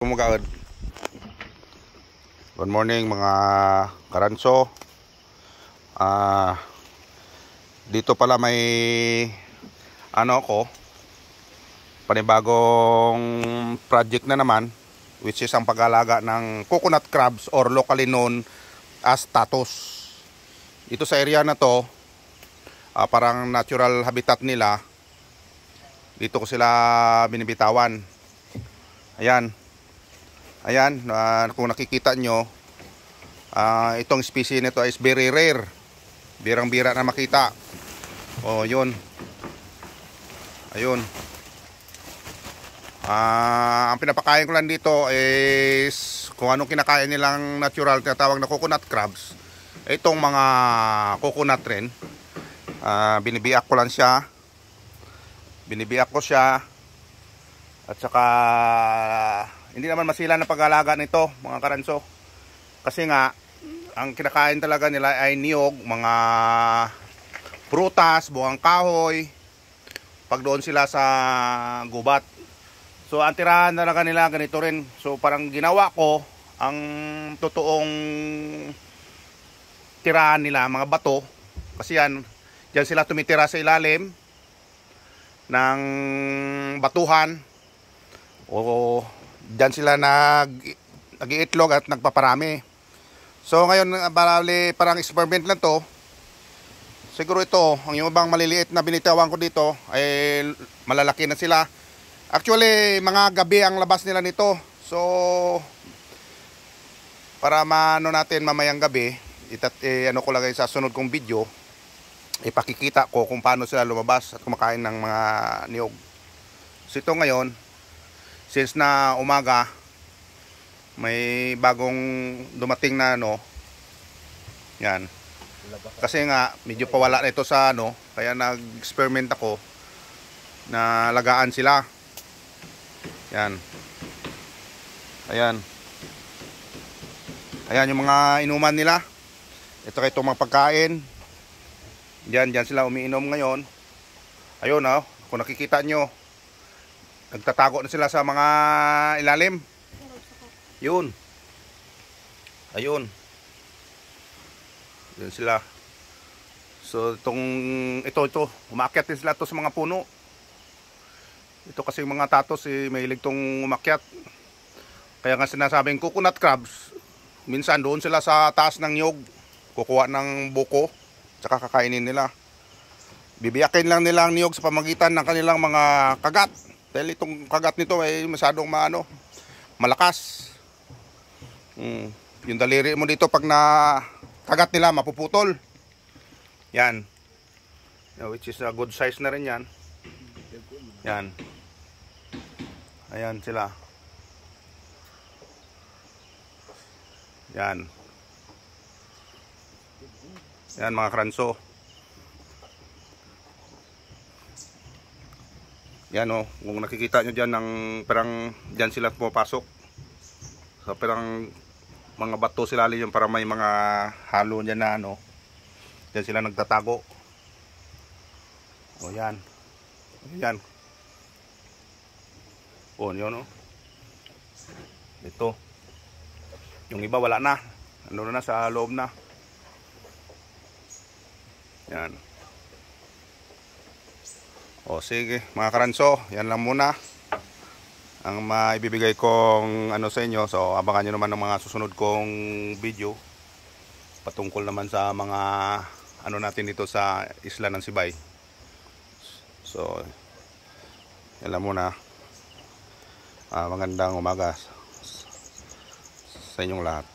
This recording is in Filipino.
Good morning mga karanso. Dito pala may panibagong project na naman, which is ang pag-alaga ng coconut crabs or locally known as tatos. Ito sa area na to, parang natural habitat nila. Dito ko sila binibitawan. Ayan, kung nakikita nyo, itong species nito is very rare. Birang-bira na makita. O, yun. Ayun. Ang pinapakain ko lang dito is kung anong kinakain nilang natural, tinatawag na coconut crabs. Itong mga coconut rin. Binibiak ko lang siya. Binibiak ko siya. At saka hindi naman masila na pag-alaga nito mga karanso, kasi nga ang kinakain talaga nila ay niyog, mga prutas, buwang kahoy pag doon sila sa gubat. So ang tirahan talaga nila ganito rin. So parang ginawa ko ang totoong tirahan nila, mga bato, kasi dyan sila tumitira sa ilalim ng batuhan, o dyan sila nag-iitlog at nagpaparami. So ngayon, parang experiment lang to. Siguro ito, ang yung ibang maliliit na binitawan ko dito ay malalaki na sila. Actually, mga gabi ang labas nila nito. So para maano natin mamayang gabi, ano ko lagay sa sunod kong video, ipakikita ko kung paano sila lumabas at kumakain ng mga niyog. So ito ngayon, since na umaga, may bagong dumating na yan. Kasi nga, medyo pawala na ito sa kaya nag-experiment ako na lagaan sila. Yan. Ayan. Ayan yung mga inuman nila. Ito kayo itong mga pagkain. Diyan sila umiinom ngayon. Ayun, kung nakikita nyo, nagtatago na sila sa mga ilalim. Yun. Ayun. Yun sila. So ito umakyat din sila to sa mga puno. Ito kasi mga tatos mahilig tong umakyat. Kaya nga sinasabing coconut crabs, minsan doon sila sa taas ng nyog, kukuha ng buko, tsaka kakainin nila. Bibiyakin lang nila ang niyog sa pamagitan ng kanilang mga kagat. Dahil itong kagat nito ay masyadong malakas. Yung daliri mo dito pag na kagat nila, mapuputol. Yan. Which is a good size na rin yan. Yan. Ayan sila. Yan. Yan mga karanso. Yan kung nakikita nyo dyan, parang dyan sila pumapasok. So parang mga bato sila yung para may mga halo dyan na dyan sila nagtatago. O yan. Yan. O yun Ito. Yung iba wala na. Na sa loob na. Yan. O sige mga karanso, yan lang muna ang maibibigay kong sa inyo. So abangan nyo naman ng mga susunod kong video patungkol naman sa mga natin dito sa isla ng Sibay. So yan lang muna. Magandang umaga sa inyong lahat.